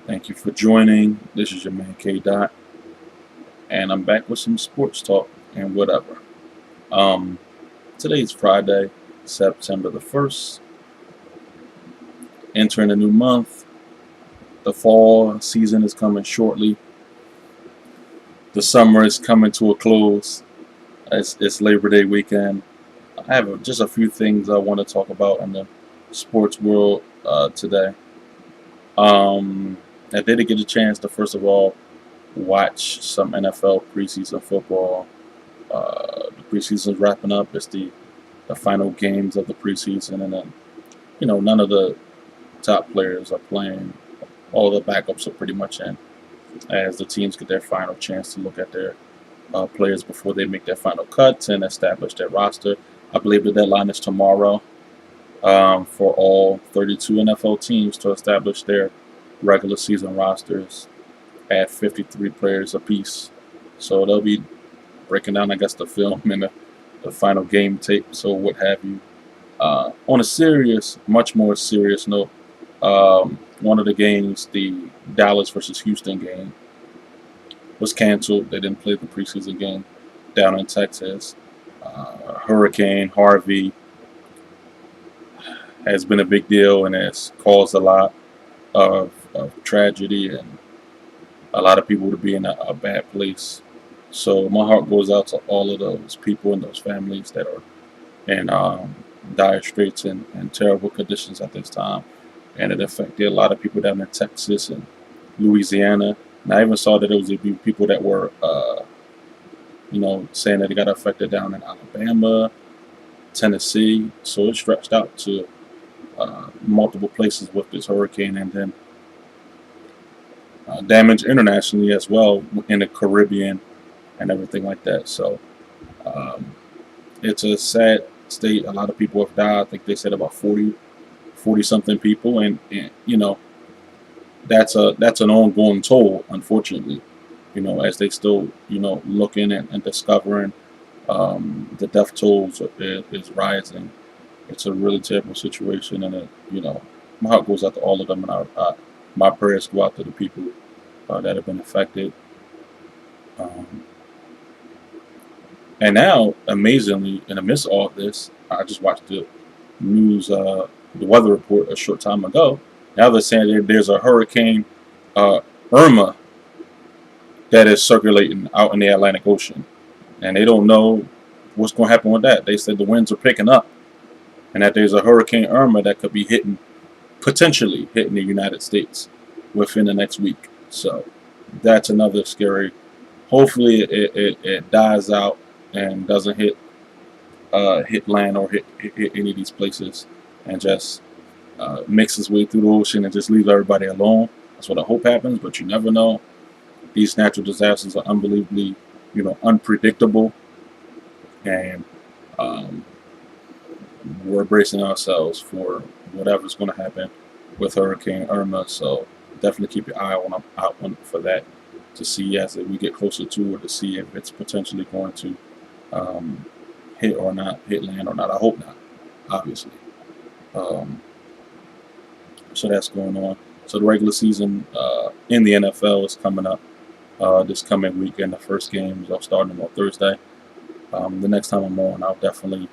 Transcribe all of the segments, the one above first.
Thank you for joining. This is your man Kdot, and I'm back with some sports talk and whatever. Um, Today's Friday, September the 1st, entering a new month. The fall season is coming shortly. The summer is coming to a close. It's Labor Day weekend. I have just a few things I want to talk about in the sports world today. Um, I did get a chance to, first of all, watch some NFL preseason football. The preseason's wrapping up. It's the final games of the preseason, and then none of the top players are playing. All the backups are pretty much in, as the teams get their final chance to look at their players before they make their final cuts and establish their roster. I believe the deadline is tomorrow for all 32 NFL teams to establish their regular season rosters at 53 players apiece. So they'll be breaking down, I guess, the film and the final game tape, so what have you. On a serious, much more serious note, one of the games, the Dallas versus Houston game, was canceled. They didn't play the preseason game down in Texas. Hurricane Harvey has been a big deal and has caused a lot of tragedy and a lot of people to be in a bad place. So my heart goes out to all of those people and those families that are in dire straits and terrible conditions at this time. And it affected a lot of people down in Texas and Louisiana. And I even saw that there was a few people that were, saying that it got affected down in Alabama, Tennessee. So it stretched out to multiple places with this hurricane, and then damage internationally as well in the Caribbean and everything like that. So um, it's a sad state. A lot of people have died. I think they said about 40 something people, and that's an ongoing toll, unfortunately. As they still looking and discovering, the death tolls is rising. It's a really terrible situation, and my heart goes out to all of them, and my prayers go out to the people that have been affected. Um, and now, amazingly, in the midst of all this, I just watched the news, the weather report a short time ago. Now they're saying there's a hurricane, uh, Irma, that is circulating out in the Atlantic Ocean, and they don't know what's going to happen with that. They said the winds are picking up, and that there's a Hurricane Irma that could be potentially hitting the United States within the next week. So that's another scary. Hopefully, it dies out and doesn't hit land or hit any of these places, and just makes its way through the ocean and just leaves everybody alone. That's what I hope happens, but you never know. These natural disasters are unbelievably, unpredictable, and um, we're bracing ourselves for whatever's going to happen with Hurricane Irma. So definitely keep your eye out for that, to see as we get closer to it, to see if it's potentially going to um, hit land or not. I hope not, obviously. Um, so that's going on. So the regular season in the NFL is coming up this coming weekend. The first games are starting on Thursday. The next time I'm on, I'll definitely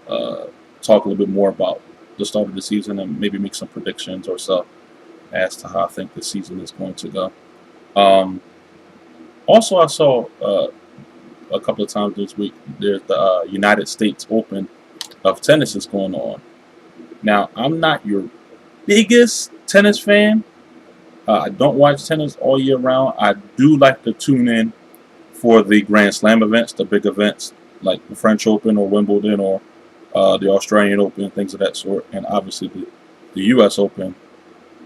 uh, talk a little bit more about the start of the season and maybe make some predictions or so as to how I think the season is going to go. Um, Also, I saw a couple of times this week there's the United States Open of tennis is going on. Now, I'm not your biggest tennis fan. I don't watch tennis all year round. I do like to tune in for the Grand Slam events, the big events like the French Open or Wimbledon or the Australian Open, things of that sort, and obviously the U.S. Open.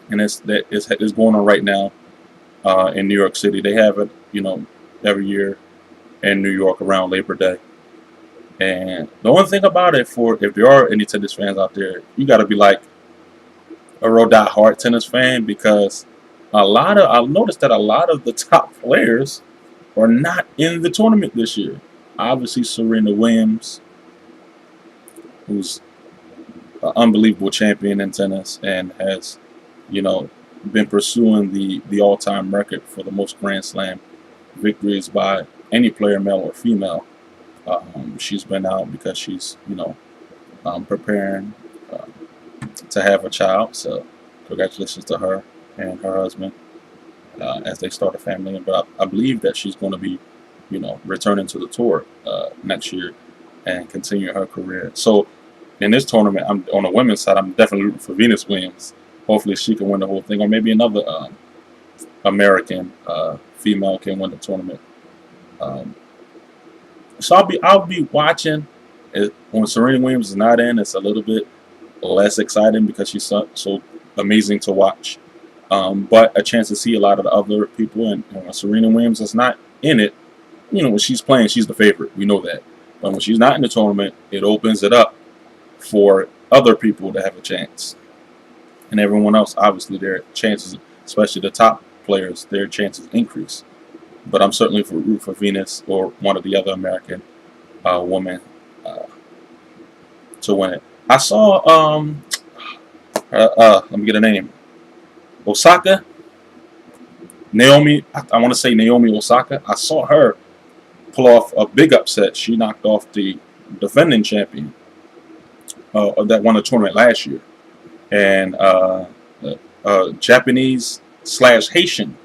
And it's going on right now in New York City. They have it, every year in New York around Labor Day. And the only thing about it, for if there are any tennis fans out there, you got to be like a real die-hard tennis fan, because I've noticed that a lot of the top players are not in the tournament this year. Obviously, Serena Williams, who's an unbelievable champion in tennis and has, you know, been pursuing the all-time record for the most Grand Slam victories by any player, male or female. She's been out because she's, preparing uh, to have a child. So congratulations to her and her husband as they start a family. But I believe that she's going to be, returning to the tour next year and continue her career. So in this tournament, I'm on the women's side. I'm definitely rooting for Venus Williams. Hopefully, she can win the whole thing, or maybe another American female can win the tournament. Um, so I'll be watching. When Serena Williams is not in, it's a little bit less exciting because she's so amazing to watch. But a chance to see a lot of the other people, and when Serena Williams is not in it, when she's playing, she's the favorite. We know that. But when she's not in the tournament, it opens it up for other people to have a chance. And everyone else, obviously, their chances, especially the top players, their chances increase. But I'm certainly root for Venus or one of the other American women to win it. I saw, let me get a name, Osaka, Naomi, I want to say Naomi Osaka. I saw her pull off a big upset. She knocked off the defending champion that won the tournament last year. And Japanese / Haitian,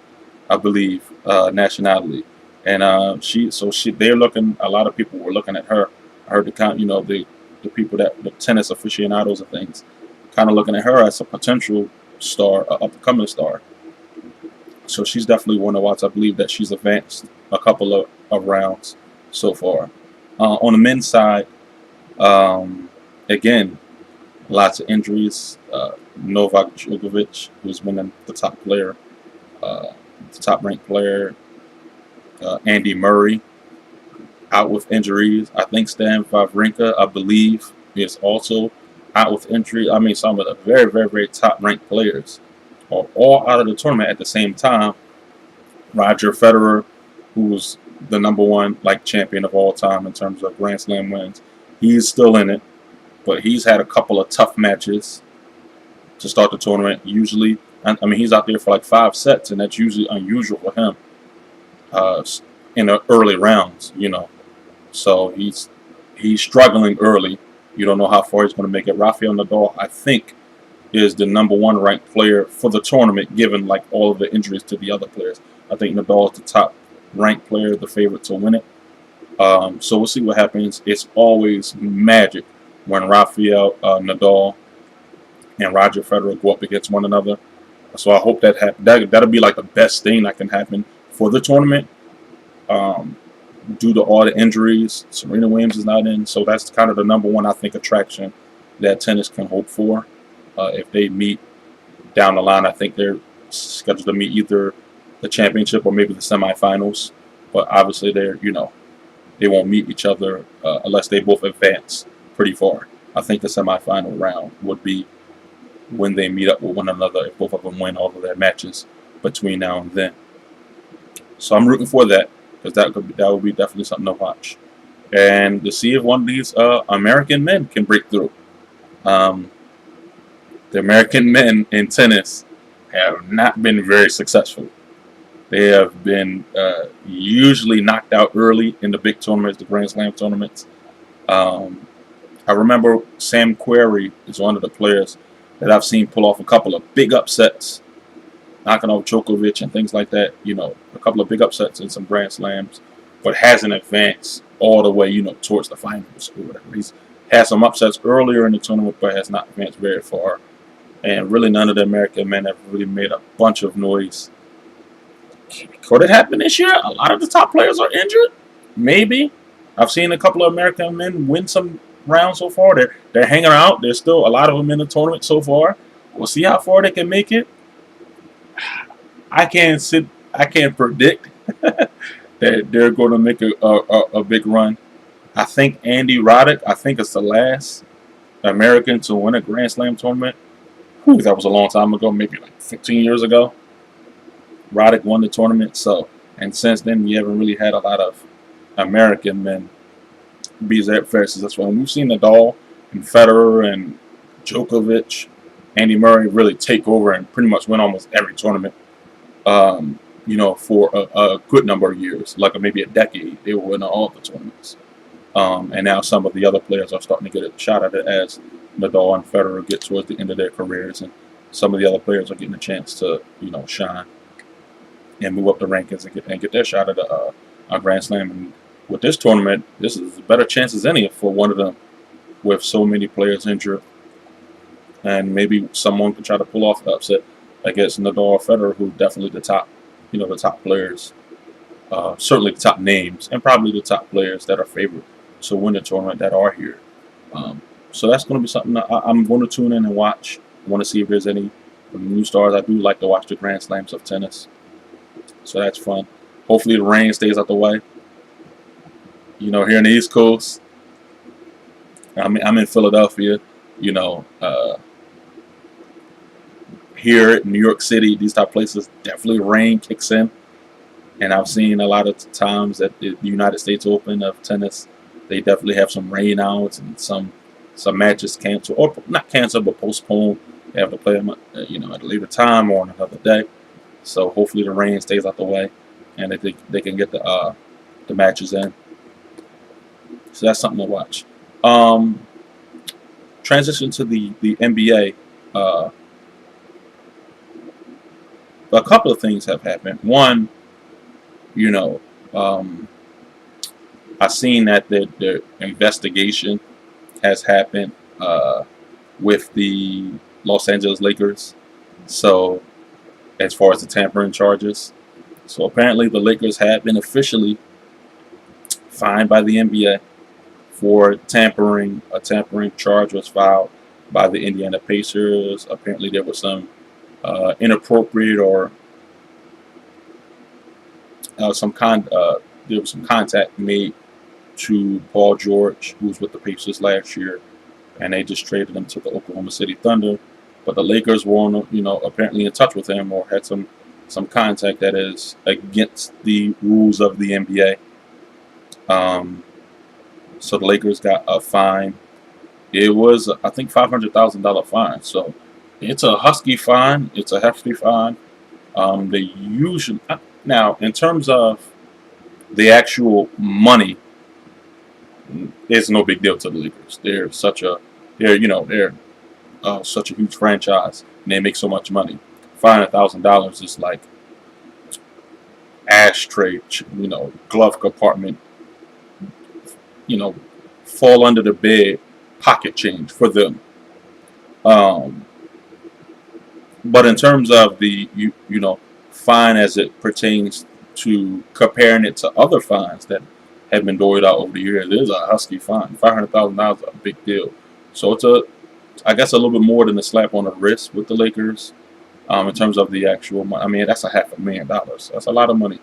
I believe, nationality. And they're looking. A lot of people were looking at her. I heard the people the tennis aficionados and things, kind of looking at her as a potential star, upcoming star. So she's definitely one to watch. I believe that she's advanced a couple of rounds so far. On the men's side, again, lots of injuries. Novak Djokovic, who's been the top player, the top-ranked player. Andy Murray, out with injuries. I think Stan Wawrinka, I believe, is also out with injury. I mean, some of the very, very, very top-ranked players are all out of the tournament at the same time. Roger Federer, who's the #1 champion of all time in terms of Grand Slam wins, he's still in it, but he's had a couple of tough matches to start the tournament. Usually, he's out there for 5 sets, and that's usually unusual for him in the early rounds. So he's struggling early. You don't know how far he's going to make it. Rafael Nadal, I think, is the #1 ranked player for the tournament, given all of the injuries to the other players. I think Nadal is the top ranked player, the favorite to win it. So we'll see what happens. It's always magic when Rafael Nadal and Roger Federer go up against one another. So I hope that'll be the best thing that can happen for the tournament. Due to all the injuries, Serena Williams is not in, so that's kind of the #1 I think attraction that tennis can hope for. If they meet down the line, I think they're scheduled to meet either the championship or maybe the semifinals. But obviously they won't meet each other unless they both advance pretty far. I think the semifinal round would be when they meet up with one another if both of them win all of their matches between now and then. So I'm rooting for that because that would be definitely something to watch, and to see if one of these American men can break through. The American men in tennis have not been very successful. They have been usually knocked out early in the big tournaments, the Grand Slam tournaments. I remember Sam Querrey is one of the players that I've seen pull off a couple of big upsets, knocking off Djokovic and things like that. A couple of big upsets in some Grand Slams, but hasn't advanced all the way, towards the finals or whatever. He's had some upsets earlier in the tournament, but has not advanced very far. And really, none of the American men have really made a bunch of noise. Could it happen this year? A lot of the top players are injured. Maybe. I've seen a couple of American men win some rounds so far. They're hanging out. There's still a lot of them in the tournament so far. We'll see how far they can make it. I can't predict that they're going to make a big run. I think Andy Roddick, is the last American to win a Grand Slam tournament. That was a long time ago, maybe 15 years ago. Roddick won the tournament, and since then we haven't really had a lot of American men be very successful. And we've seen Nadal and Federer and Djokovic Andy Murray really take over and pretty much win almost every tournament. For a good number of years, like maybe a decade, they were winning all the tournaments. And now some of the other players are starting to get a shot at it as Nadal and Federer get towards the end of their careers, and some of the other players are getting a chance to, shine and move up the rankings and get their shot at a Grand Slam. And with this tournament, this is a better chance as any for one of them, with so many players injured, and maybe someone can try to pull off the upset against Nadal or Federer, who definitely the top players, certainly the top names, and probably the top players that are favored to win the tournament that are here. So that's going to be something that I'm going to tune in and watch. I want to see if there's any new stars. I do like to watch the Grand Slams of tennis, so that's fun. Hopefully the rain stays out the way. Here in the East Coast, I'm in Philadelphia. Here in New York City, these type of places, definitely rain kicks in. And I've seen a lot of times at the United States Open of tennis, they definitely have some rain outs and some matches canceled, or not canceled, but postponed. They have to play them, at a later time or on another day. So hopefully the rain stays out the way, and they can get the matches in. So that's something to watch. Transition to the NBA. A couple of things have happened. One, I've seen that the investigation has happened with the Los Angeles Lakers. So, as far as the tampering charges, so apparently the Lakers have been officially fined by the NBA for tampering. A tampering charge was filed by the Indiana Pacers. Apparently, there was some inappropriate or there was some contact made to Paul George, who was with the Pacers last year, and they just traded him to the Oklahoma City Thunder. But the Lakers were, apparently in touch with him or had some contact that is against the rules of the NBA. So the Lakers got a fine. It was, I think, $500,000 fine. So it's a husky fine. It's a hefty fine. They usually now, in terms of the actual money, it's no big deal to the Lakers. They're such a huge franchise, and they make so much money. $500,000 is like ashtray, glove compartment, fall under the bed pocket change for them. But in terms of the fine as it pertains to comparing it to other fines that have been doled out over the years, it is a husky fine. $500,000 is a big deal. So it's I guess a little bit more than a slap on the wrist with the Lakers. In terms of the actual money, I mean, that's $500,000. That's a lot of money.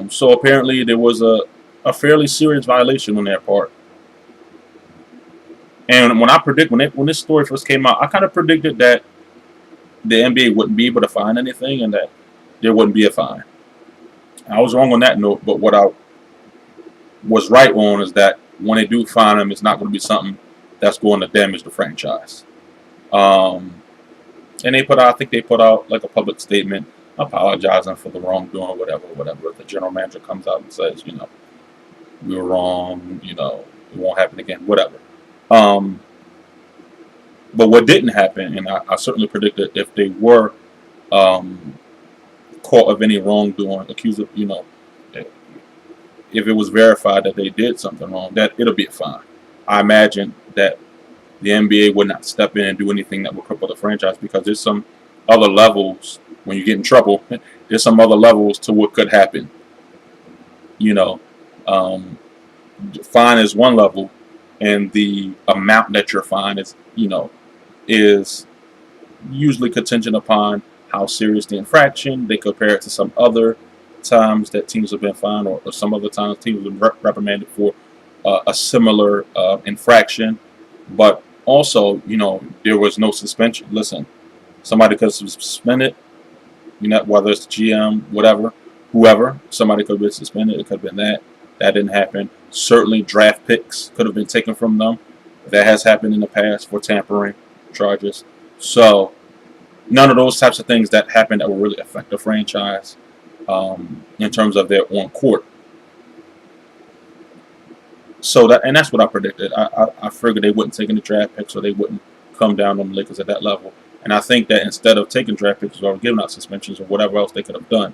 So apparently there was a fairly serious violation on their part. And when this story first came out, I kind of predicted that the NBA wouldn't be able to fine anything and that there wouldn't be a fine. I was wrong on that note, but what I was right on is that when they do fine them, it's not going to be something that's going to damage the franchise. And I think they put out like a public statement apologizing for the wrongdoing, whatever. If the general manager comes out and says, we were wrong, it won't happen again, whatever. But what didn't happen, and I certainly predicted if they were caught of any wrongdoing, accused of, if it was verified that they did something wrong, that it'll be a fine. I imagine that the NBA would not step in and do anything that would cripple the franchise, because there's some other levels when you get in trouble. There's some other levels to what could happen. Fine is one level, and the amount that you're fined is usually contingent upon how serious the infraction. They compare it to some other times that teams have been fined, or some other times teams have been reprimanded for a similar infraction. But also, there was no suspension. Listen, somebody could have suspended, whether it's the GM, whatever, whoever, somebody could have been suspended. It could have been that. That didn't happen. Certainly draft picks could have been taken from them. That has happened in the past for tampering charges. So none of those types of things that happened that will really affect the franchise in terms of their on court. So that's what I predicted. I figured they wouldn't take any draft picks, or they wouldn't come down on the Lakers at that level. And I think that instead of taking draft picks or giving out suspensions or whatever else they could have done,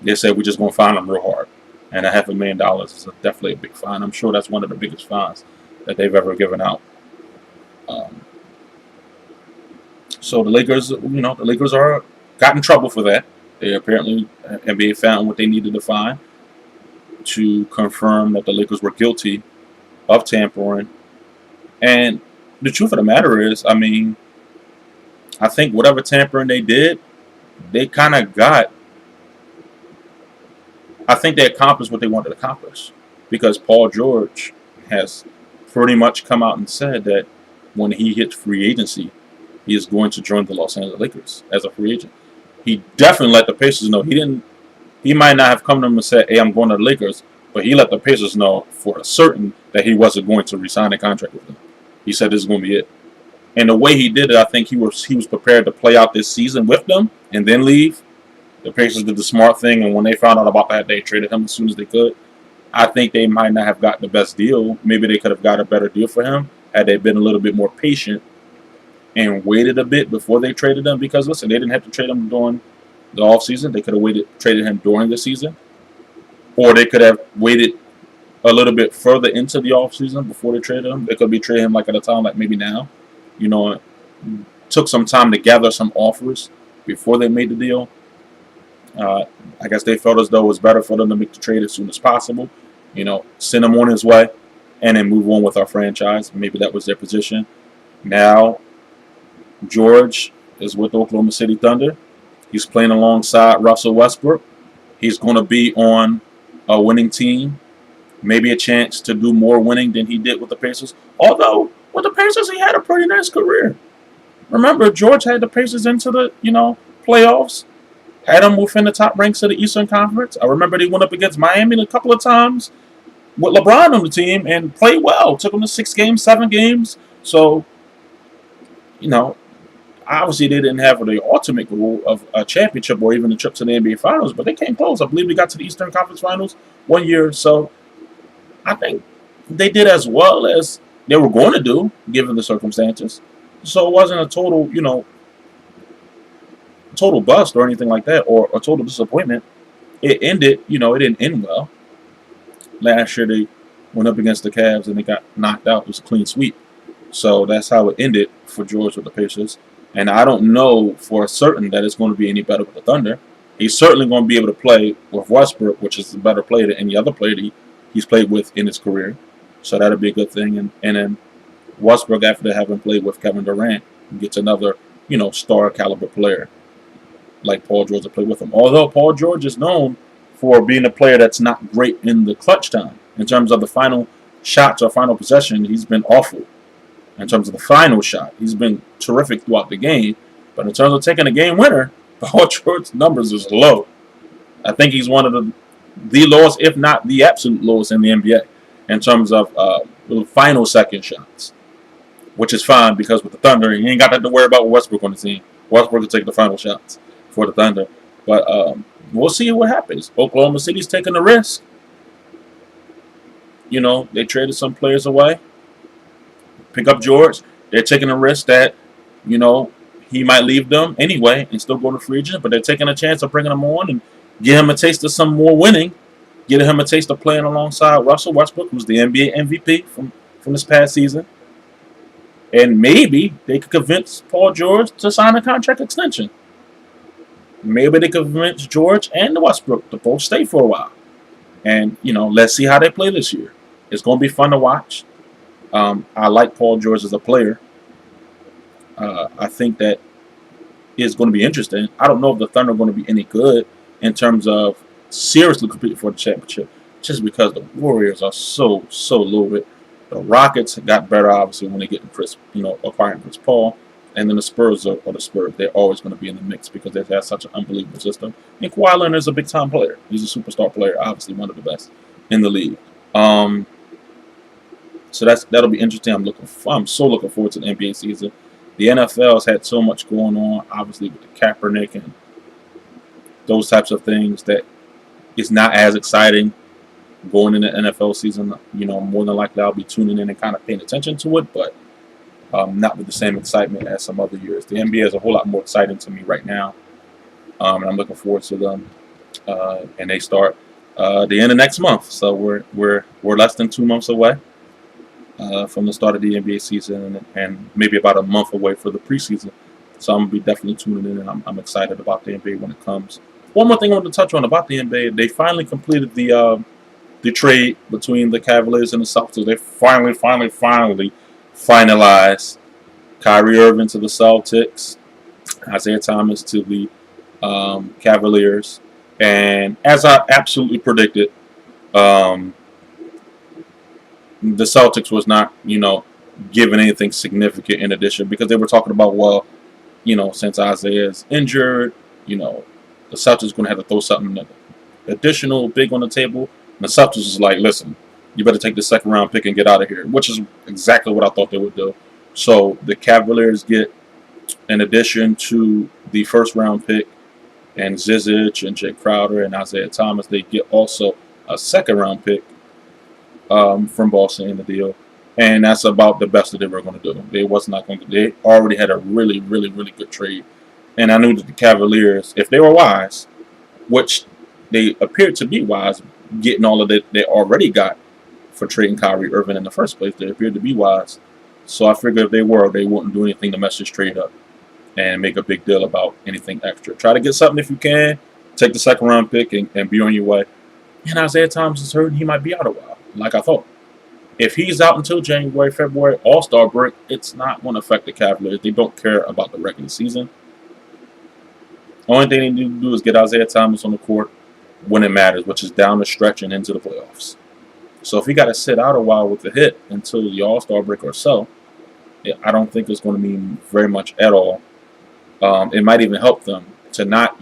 they said we're just going to fine them real hard. And $500,000 is definitely a big fine. I'm sure that's one of the biggest fines that they've ever given out. Um, so the Lakers are got in trouble for that. They apparently NBA found what they needed to find to confirm that the Lakers were guilty of tampering. And the truth of the matter is, I mean, I think whatever tampering they did, they kind of got. I think they accomplished what they wanted to accomplish, because Paul George has pretty much come out and said that when he hits free agency, he is going to join the Los Angeles Lakers as a free agent. He definitely let the Pacers know. He didn't. He might not have come to them and said, "Hey, I'm going to the Lakers," but he let the Pacers know for certain that he wasn't going to resign a contract with them. He said this is going to be it. And the way he did it, I think he was prepared to play out this season with them and then leave. The Pacers did the smart thing, and when they found out about that, they traded him as soon as they could. I think they might not have got the best deal. Maybe they could have got a better deal for him had they been a little bit more patient and waited a bit before they traded him. Because listen, they didn't have to trade him during the offseason. They could have traded him during the season, or they could have waited a little bit further into the offseason before they traded him. They could be trading him like at a time like maybe now. Took some time to gather some offers before they made the deal. I guess they felt as though it was better for them to make the trade as soon as possible. Send him on his way and then move on with our franchise. Maybe that was their position. Now, George is with Oklahoma City Thunder. He's playing alongside Russell Westbrook. He's going to be on a winning team. Maybe a chance to do more winning than he did with the Pacers. Although, with the Pacers, he had a pretty nice career. Remember, George had the Pacers into the, playoffs. Had them within the top ranks of the Eastern Conference. I remember they went up against Miami a couple of times with LeBron on the team and played well. Took them to 6 games, 7 games. So, obviously they didn't have the ultimate goal of a championship or even a trip to the NBA Finals, but they came close. I believe they got to the Eastern Conference Finals one year. So I think they did as well as they were going to do, given the circumstances. So it wasn't a total bust or anything like that, or a total disappointment. It ended, it didn't end well. Last year they went up against the Cavs and they got knocked out. It was a clean sweep. So that's how it ended for George with the Pacers. And I don't know for certain that it's going to be any better with the Thunder. He's certainly going to be able to play with Westbrook, which is a better player than any other player he's played with in his career. So that'll be a good thing. And then Westbrook, after having played with Kevin Durant, gets another, star caliber player like Paul George to play with him. Although Paul George is known for being a player that's not great in the clutch time. In terms of the final shots or final possession, he's been awful. In terms of the final shot, he's been terrific throughout the game. But in terms of taking a game winner, Paul George's numbers is low. I think he's one of the lowest, if not the absolute lowest in the NBA in terms of the final second shots, which is fine because with the Thunder, you ain't got to worry about Westbrook on the team. Westbrook will take the final shots for the Thunder. But we'll see what happens. Oklahoma City's taking the risk. They traded some players away. Pick up George. They're taking a risk that, he might leave them anyway and still go to free agent, but they're taking a chance of bringing him on and get him a taste of some more winning, getting him a taste of playing alongside Russell Westbrook, who's the NBA MVP from this past season. And maybe they could convince Paul George to sign a contract extension. Maybe they could convince George and Westbrook to both stay for a while. And, let's see how they play this year. It's going to be fun to watch. I like Paul George as a player. I think that is going to be interesting. I don't know if the Thunder are going to be any good in terms of seriously competing for the championship, just because the Warriors are so loaded. The Rockets got better, obviously, when they get acquiring Chris Paul. And then the Spurs are the Spurs. They're always going to be in the mix because they have such an unbelievable system. And Kawhi Leonard is a big-time player. He's a superstar player, obviously one of the best in the league. So that'll be interesting. I'm so looking forward to the NBA season. The NFL has had so much going on, obviously with the Kaepernick and those types of things, that it's not as exciting going into NFL season. More than likely I'll be tuning in and kind of paying attention to it, but not with the same excitement as some other years. The NBA is a whole lot more exciting to me right now, and I'm looking forward to them. And they start the end of next month, so we're less than 2 months away from the start of the NBA season, and maybe about a month away for the preseason. So I'm gonna be definitely tuning in, and I'm excited about the NBA when it comes. One more thing I want to touch on about the NBA: they finally completed the trade between the Cavaliers and the Celtics. They finally finalized Kyrie Irving to the Celtics, Isaiah Thomas to the Cavaliers, and as I absolutely predicted, the Celtics was not, given anything significant in addition, because they were talking about, well, since Isaiah's injured, the Celtics going to have to throw something additional big on the table. And the Celtics is like, listen, you better take the second round pick and get out of here, which is exactly what I thought they would do. So the Cavaliers get, in addition to the first round pick and Zizic and Jay Crowder and Isaiah Thomas, they get also a second round pick from Boston in the deal. And that's about the best that they were going to do. They was not going to. They already had a really, really, really good trade. And I knew that the Cavaliers, if they were wise, which they appeared to be wise, getting all of that they already got for trading Kyrie Irving in the first place, they appeared to be wise. So I figured if they wouldn't do anything to mess this trade up and make a big deal about anything extra. Try to get something if you can. Take the second round pick and be on your way. And Isaiah Thomas is hurt. He might be out a while, like I thought. If he's out until January, February, All-Star break, it's not going to affect the Cavaliers. They don't care about the regular season. Only thing they need to do is get Isaiah Thomas on the court when it matters, which is down the stretch and into the playoffs. So if he got to sit out a while with the hit until the All-Star break or so, I don't think it's going to mean very much at all. It might even help them to not,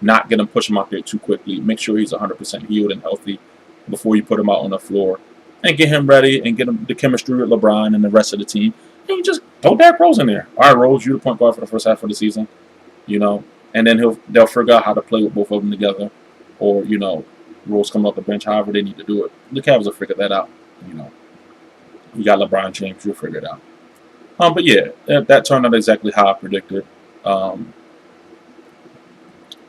not get him, push him out there too quickly. Make sure he's 100% healed and healthy before you put him out on the floor. And get him ready and get him the chemistry with LeBron and the rest of the team. And you just throw Derrick Rose in there. All right, Rose, you're the point guard for the first half of the season. And then they'll figure out how to play with both of them together. Or, Rose coming off the bench, however they need to do it. The Cavs will figure that out. You got LeBron James, you'll figure it out. But yeah, that turned out exactly how I predicted.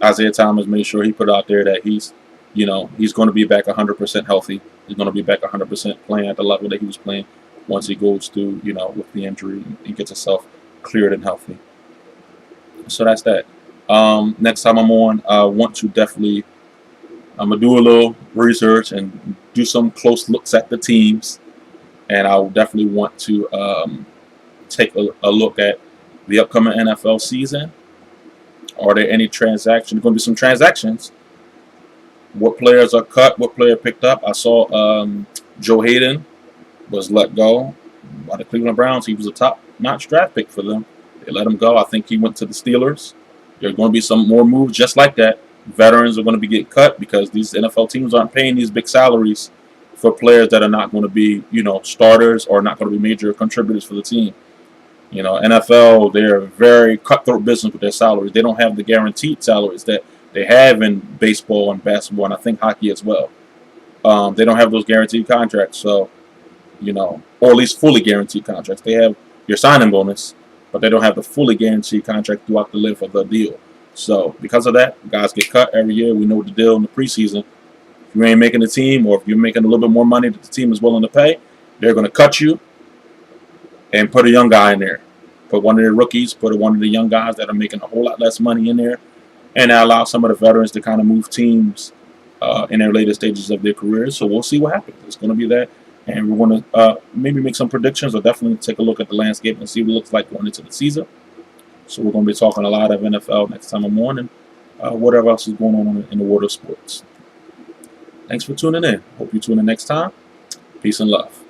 Isaiah Thomas made sure he put out there that he's going to be back 100% healthy. He's going to be back 100% playing at the level that he was playing once he goes through, with the injury and gets himself cleared and healthy. So that's that. Next time I'm on, I want to definitely, I'm going to do a little research and do some close looks at the teams. And I will definitely want to take a look at the upcoming NFL season. Are there any transactions? There's going to be some transactions. What players are cut? What player picked up? I saw Joe Hayden was let go by the Cleveland Browns. He was a top-notch draft pick for them. They let him go. I think he went to the Steelers. There are going to be some more moves just like that. Veterans are going to be getting cut because these NFL teams aren't paying these big salaries for players that are not going to be, starters or not going to be major contributors for the team. NFL, they're a very cutthroat business with their salaries. They don't have the guaranteed salaries that they have in baseball and basketball, and I think hockey as well. They don't have those guaranteed contracts, so, or at least fully guaranteed contracts. They have your signing bonus, but they don't have the fully guaranteed contract throughout the length of the deal. So because of that, guys get cut every year. We know the deal in the preseason. If you ain't making the team, or if you're making a little bit more money that the team is willing to pay, they're going to cut you and put a young guy in there. Put one of the rookies, put one of the young guys that are making a whole lot less money in there, and allow some of the veterans to kind of move teams in their later stages of their careers. So we'll see what happens. It's going to be that. And we're going to maybe make some predictions, or definitely take a look at the landscape and see what it looks like going into the season. So we're going to be talking a lot of NFL next time I'm on, and whatever else is going on in the world of sports. Thanks for tuning in. Hope you tune in next time. Peace and love.